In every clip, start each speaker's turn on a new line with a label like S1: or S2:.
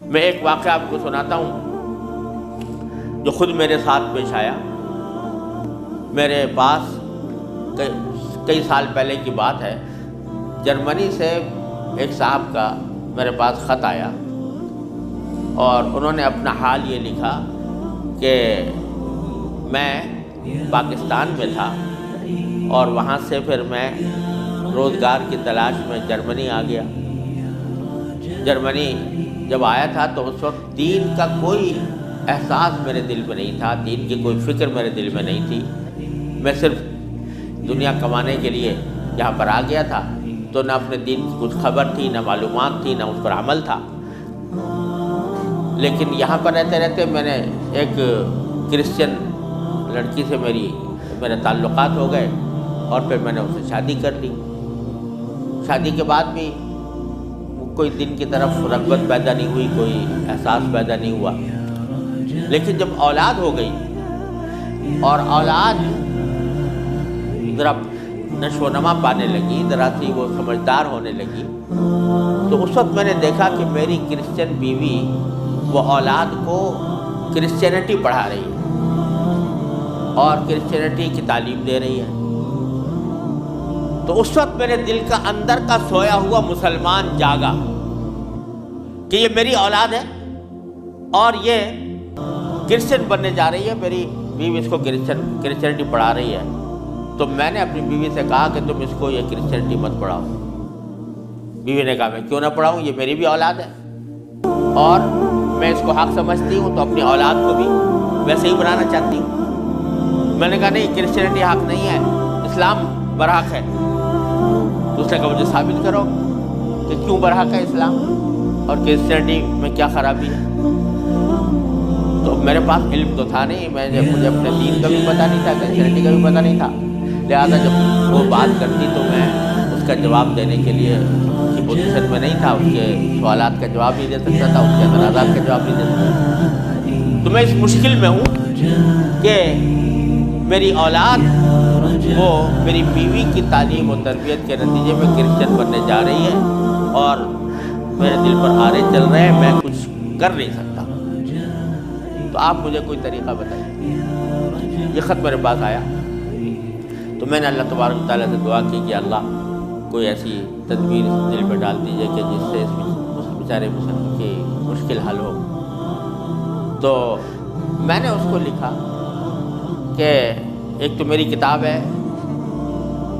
S1: میں ایک واقعہ آپ کو سناتا ہوں جو خود میرے ساتھ پیش آیا۔ میرے پاس کئی سال پہلے کی بات ہے، جرمنی سے ایک صاحب کا میرے پاس خط آیا اور انہوں نے اپنا حال یہ لکھا کہ میں پاکستان میں تھا اور وہاں سے پھر میں روزگار کی تلاش میں جرمنی آ گیا۔ جرمنی جب آیا تھا تو اس وقت دین کا کوئی احساس میرے دل میں نہیں تھا، دین کی کوئی فکر میرے دل میں نہیں تھی۔ میں صرف دنیا کمانے کے لیے یہاں پر آ گیا تھا، تو نہ اپنے دین کی کچھ خبر تھی، نہ معلومات تھی، نہ اس پر عمل تھا۔ لیکن یہاں پر رہتے رہتے میں نے ایک کرسچن لڑکی سے میرے تعلقات ہو گئے اور پھر میں نے اس سے شادی کر لی۔ شادی کے بعد بھی کوئی دین کی طرف رغبت پیدا نہیں ہوئی، کوئی احساس پیدا نہیں ہوا۔ لیکن جب اولاد ہو گئی اور اولاد ذرا نشو و نما پانے لگی، ذرا سی وہ سمجھدار ہونے لگی، تو اس وقت میں نے دیکھا کہ میری کرسچن بیوی وہ اولاد کو کرسچینٹی پڑھا رہی ہے اور کرسچینٹی کی تعلیم دے رہی ہے۔ تو اس وقت میرے دل کا اندر کا سویا ہوا مسلمان جاگا کہ یہ میری اولاد ہے اور یہ کرسچن بننے جا رہی ہے، میری بیوی اس کو کرسچینٹی پڑھا رہی ہے۔ تو میں نے اپنی بیوی سے کہا کہ تم اس کو یہ کرسچینٹی مت پڑھاؤ۔ بیوی نے کہا میں کیوں نہ پڑھاؤں، یہ میری بھی اولاد ہے اور میں اس کو حق سمجھتی ہوں، تو اپنی اولاد کو بھی ویسے ہی بنانا چاہتی ہوں۔ میں نے کہا نہیں، کرسچینٹی حق نہیں ہے، اسلام برحق ہے۔ اس نے کہا مجھے ثابت کرو کہ کیوں برحق ہے اسلام اور کرسچینٹی میں کیا خرابی ہے۔ تو میرے پاس علم تو تھا نہیں، مجھے اپنے دین کا بھی پتہ نہیں تھا، کرسچینٹی کا بھی پتہ نہیں تھا، لہٰذا جب وہ بات کرتی تو میں اس کا جواب دینے کے لیے کی پوزیشن میں نہیں تھا، اس کے سوالات کا جواب نہیں دے سکتا تھا، اس کے اعتراضات کا جواب نہیں دے سکتا تھا۔ تو میں اس مشکل میں ہوں کہ میری اولاد وہ میری بیوی کی تعلیم و تربیت کے نتیجے میں کرسچن بننے جا رہی ہے اور میرے دل پر آرے چل رہے ہیں، میں کچھ کر نہیں سکتا۔ تو آپ مجھے کوئی طریقہ بتائیے۔ یہ خط میرے پاس آیا تو میں نے اللہ تبارک و تعالیٰ سے دعا کی کہ اللہ کوئی ایسی تدبیر دل میں ڈال دیجیے کہ جس سے اس بیچارے مسلمان کی مشکل حل ہو۔ تو میں نے اس کو لکھا کہ ایک تو میری کتاب ہے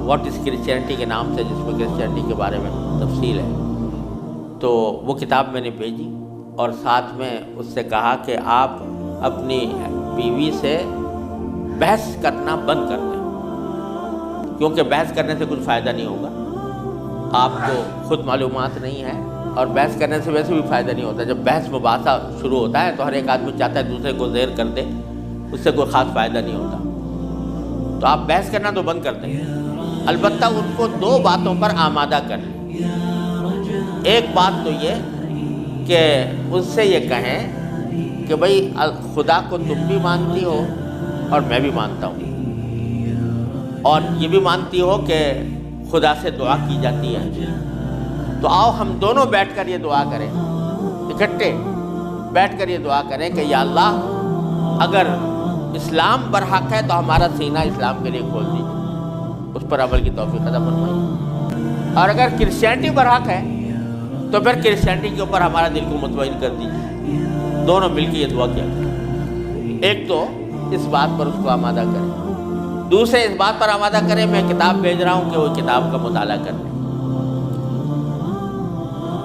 S1: واٹ از کرسچینٹی کے نام سے، جس میں کرسچینٹی کے بارے میں تفصیل ہے، تو وہ کتاب میں نے بھیجی اور ساتھ میں اس سے کہا کہ آپ اپنی بیوی سے بحث کرنا بند کر دیں، کیونکہ بحث کرنے سے کچھ فائدہ نہیں ہوگا، آپ کو خود معلومات نہیں ہے اور بحث کرنے سے ویسے بھی فائدہ نہیں ہوتا۔ جب بحث مباحثہ شروع ہوتا ہے تو ہر ایک آدمی چاہتا ہے دوسرے کو زیر کر دے، اس سے کوئی خاص فائدہ نہیں ہوتا۔ تو آپ بحث کرنا تو بند کر دیں، البتہ ان کو دو باتوں پر آمادہ کر لیں۔ ایک بات تو یہ کہ اس سے یہ کہیں کہ بھئی خدا کو تم بھی مانتی ہو اور میں بھی مانتا ہوں، اور یہ بھی مانتی ہو کہ خدا سے دعا کی جاتی ہے، تو آؤ ہم دونوں بیٹھ کر یہ دعا کریں، اکٹھے بیٹھ کر یہ دعا کریں کہ یا اللہ اگر اسلام برحق ہے تو ہمارا سینہ اسلام کے لیے کھول دیجیے، اس پر عمل کی توفیق عطا فرمائیے، اور اگر کرسچینٹی برحق ہے تو پھر کرسچینٹی کے اوپر ہمارا دل کو مطمئن کر دیجیے۔ دونوں مل کے یہ دعا کیا کریں، ایک تو اس بات پر اس کو آمادہ کریں، دوسرے اس بات پر آمادہ کریں میں کتاب بھیج رہا ہوں کہ وہ کتاب کا مطالعہ کریں۔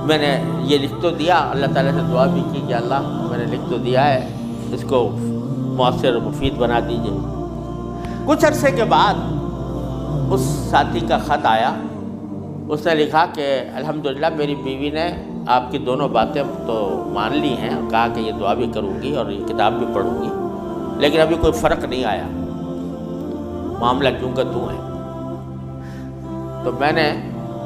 S1: میں نے یہ لکھ تو دیا، اللہ تعالیٰ سے دعا بھی کی کہ اللہ میں نے لکھ تو دیا ہے، اس کو مؤثر و مفید بنا دیجیے۔ کچھ عرصے کے بعد اس ساتھی کا خط آیا، اس نے لکھا کہ الحمدللہ میری بیوی نے آپ کی دونوں باتیں تو مان لی ہیں، کہا کہ یہ دعا بھی کروں گی اور یہ کتاب بھی پڑھوں گی، لیکن ابھی کوئی فرق نہیں آیا، معاملہ کیوں کا توں ہے۔ تو میں نے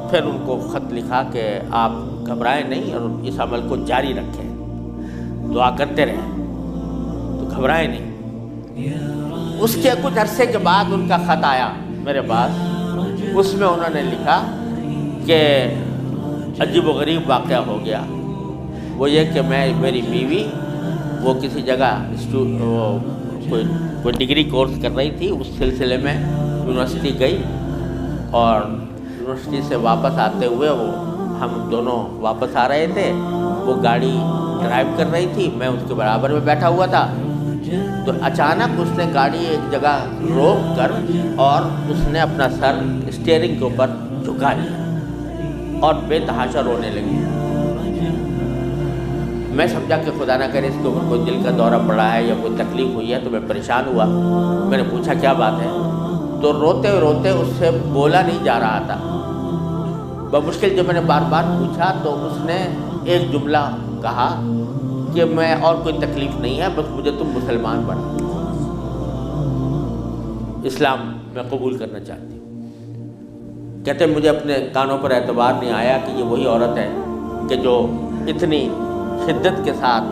S1: پھر ان کو خط لکھا کہ آپ گھبرائیں نہیں اور اس عمل کو جاری رکھیں، دعا کرتے رہیں، تو گھبرائیں نہیں۔ اس کے کچھ عرصے کے بعد ان کا خط آیا میرے پاس، اس میں انہوں نے لکھا کہ عجیب و غریب واقعہ ہو گیا وہ یہ کہ میری بیوی وہ کسی جگہ کوئی ڈگری کورس کر رہی تھی، اس سلسلے میں یونیورسٹی گئی، اور یونیورسٹی سے واپس آتے ہوئے ہم دونوں واپس آ رہے تھے، وہ گاڑی ڈرائیو کر رہی تھی، میں اس کے برابر میں بیٹھا ہوا تھا، تو اچانک اس نے گاڑی ایک جگہ روک کر اور اس نے اپنا سر اسٹیئرنگ کے اوپر جھکا لیا اور بے تحاشا رونے لگی۔ میں سمجھا کہ خدا نہ کرے اس کے اوپر کوئی دل کا دورہ پڑا ہے یا کوئی تکلیف ہوئی ہے، تو میں پریشان ہوا۔ میں نے پوچھا کیا بات ہے، تو روتے روتے اس سے بولا نہیں جا رہا تھا۔ بمشکل جب میں نے بار بار پوچھا تو اس نے ایک جملہ کہا کہ میں اور کوئی تکلیف نہیں ہے، بس مجھے تم مسلمان بنا، اسلام میں قبول کرنا چاہتی ہوں۔ کہتے مجھے اپنے کانوں پر اعتبار نہیں آیا کہ یہ وہی عورت ہے کہ جو اتنی شدت کے ساتھ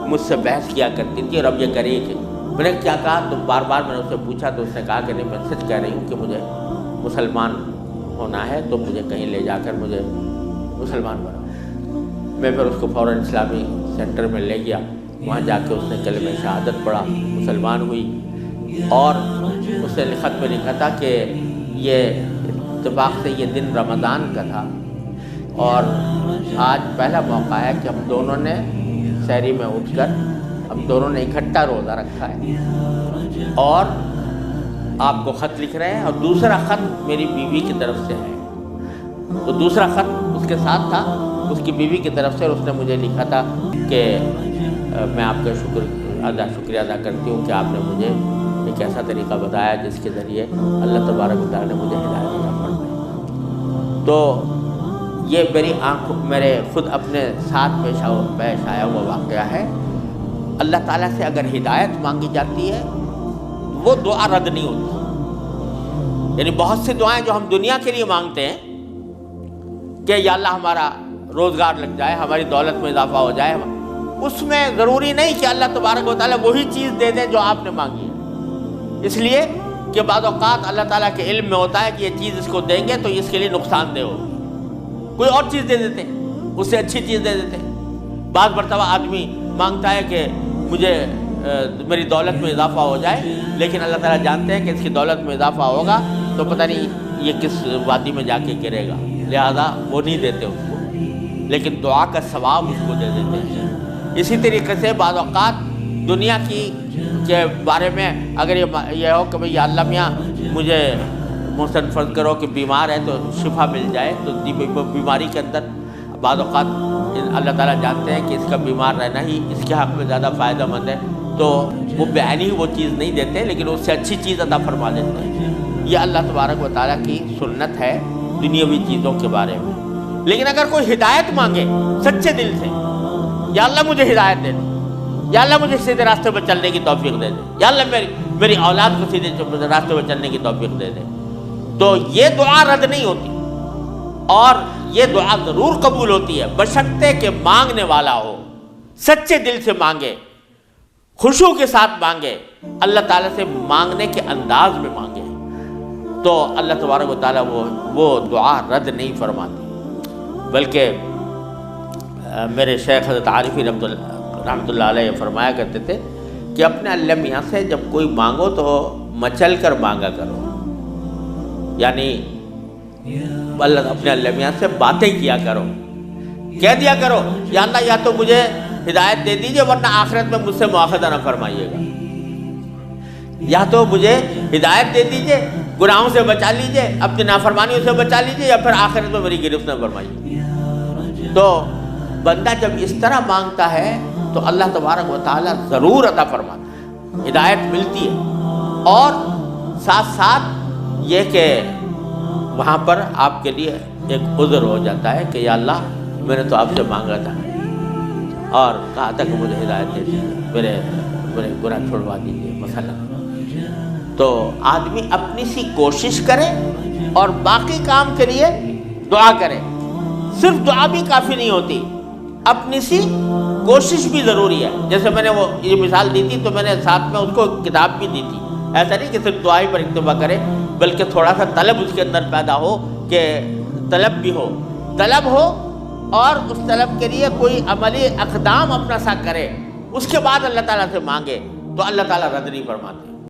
S1: مجھ سے بحث کیا کرتی تھی، اور اب یہ کرے کہ میں نے کیا کہا، تو بار بار میں نے اس سے پوچھا تو اس نے کہا کہ نہیں، میں سچ کہہ رہی ہوں کہ مجھے مسلمان ہونا ہے، تو مجھے کہیں لے جا کر مجھے مسلمان بناؤ۔ میں پھر اس کو فوراً اسلامی سینٹر میں لے گیا، وہاں جا کے اس نے کلمہ شہادت پڑھا، مسلمان ہوئی، اور اس نے خط میں لکھا تھا کہ یہ اتفاق سے یہ دن رمضان کا تھا، اور آج پہلا موقع ہے کہ ہم دونوں نے سحری میں اٹھ کر ہم دونوں نے اکٹھا روزہ رکھا ہے، اور آپ کو خط لکھ رہے ہیں، اور دوسرا خط میری بیوی کی طرف سے ہے۔ تو دوسرا خط اس کے ساتھ تھا اس کی بیوی کی طرف سے، اور اس نے مجھے لکھا تھا کہ میں آپ کا شکریہ ادا کرتی ہوں کہ آپ نے مجھے ایک ایسا طریقہ بتایا جس کے ذریعے اللہ تبارک و تعالیٰ نے مجھے ہدایت عطا فرمائی۔ تو یہ میرے خود اپنے ساتھ پیش آیا ہوا واقعہ ہے۔ اللہ تعالیٰ سے اگر ہدایت مانگی جاتی ہے وہ دعا رد نہیں ہوتی۔ یعنی بہت سی دعائیں جو ہم دنیا کے لیے مانگتے ہیں کہ یا اللہ ہمارا روزگار لگ جائے، ہماری دولت میں اضافہ ہو جائے، اس میں ضروری نہیں کہ اللہ تبارک و تعالیٰ وہی چیز دے دیں جو آپ نے مانگی ہے، اس لیے کہ بعض اوقات اللہ تعالیٰ کے علم میں ہوتا ہے کہ یہ چیز اس کو دیں گے تو اس کے لیے نقصان دہ ہوگی، کوئی اور چیز دے دیتے ہیں، اس سے اچھی چیز دے دیتے ہیں۔ بعض مرتبہ آدمی مانگتا ہے کہ مجھے میری دولت میں اضافہ ہو جائے، لیکن اللہ تعالیٰ جانتے ہیں کہ اس کی دولت میں اضافہ ہوگا تو پتہ نہیں یہ کس وادی میں جا کے گرے گا، لہذا وہ نہیں دیتے اس کو، لیکن دعا کا ثواب اس کو دے دیتے ہیں۔ اسی طریقے سے بعض اوقات دنیا کے بارے میں اگر یہ ہو کہ بھئی یا اللہ میاں مجھے محسن فرض کرو کہ بیمار ہے تو شفا مل جائے، تو بیماری کے اندر بعض اوقات اللہ تعالیٰ جانتے ہیں کہ اس کا بیمار رہنا ہی اس کے حق میں زیادہ فائدہ مند ہے، تو وہ بعینی ہی وہ چیز نہیں دیتے لیکن اس سے اچھی چیز عطا فرما دیتے ہیں۔ یہ اللہ تبارک و تعالیٰ کی سنت ہے دنیاوی چیزوں کے بارے میں۔ لیکن اگر کوئی ہدایت مانگے سچے دل سے، یا اللہ مجھے ہدایت دے دے، یا اللہ مجھے سیدھے راستے پر چلنے کی توفیق دے دے، یا اللہ میری اولاد کو سیدھے راستے پر چلنے کی توفیق دے دے، تو یہ دعا رد نہیں ہوتی، اور یہ دعا ضرور قبول ہوتی ہے بشرطے کہ مانگنے والا ہو، سچے دل سے مانگے، خشوع کے ساتھ مانگے، اللہ تعالیٰ سے مانگنے کے انداز میں مانگے، تو اللہ تبارک و تعالیٰ وہ دعا رد نہیں فرماتی۔ بلکہ میرے شیخ حضرت عارفی رحمۃ اللہ علیہ فرمایا کرتے تھے کہ اپنے اللہ میاں سے جب کوئی مانگو تو مچل کر مانگا کرو، یعنی اپنے اللہ میاں سے باتیں کیا کرو، کہہ دیا کرو یا اللہ یا تو مجھے ہدایت دے دیجئے ورنہ آخرت میں مجھ سے مواخذہ نہ فرمائیے گا، یا تو مجھے ہدایت دے دیجئے، گناہوں سے بچا لیجئے، اپنی نافرمانیوں سے بچا لیجئے، یا پھر آخرت میں میری گرفت نہ فرمائیے۔ تو بندہ جب اس طرح مانگتا ہے تو اللہ تبارک و تعالیٰ ضرور عطا فرماتا ہے، ہدایت ملتی ہے، اور ساتھ ساتھ یہ کہ وہاں پر آپ کے لیے ایک عذر ہو جاتا ہے کہ یا اللہ میں نے تو آپ سے مانگا تھا اور کہا تھا کہ مجھے ہدایت دے دیجیے، میرے گناہ چھوڑوا دیجیے مثلا۔ تو آدمی اپنی سی کوشش کرے اور باقی کام کے لیے دعا کرے، صرف دعا بھی کافی نہیں ہوتی، اپنی سی کوشش بھی ضروری ہے۔ جیسے میں نے وہ یہ مثال دی تھی تو میں نے ساتھ میں اس کو کتاب بھی دی تھی، ایسا نہیں کہ صرف دعا ہی پر اکتفا کرے بلکہ تھوڑا سا طلب اس کے اندر پیدا ہو، کہ طلب بھی ہو، طلب ہو اور اس طلب کے لیے کوئی عملی اقدام اپنا سا کرے، اس کے بعد اللہ تعالیٰ سے مانگے تو اللہ تعالیٰ رد نہیں فرماتے۔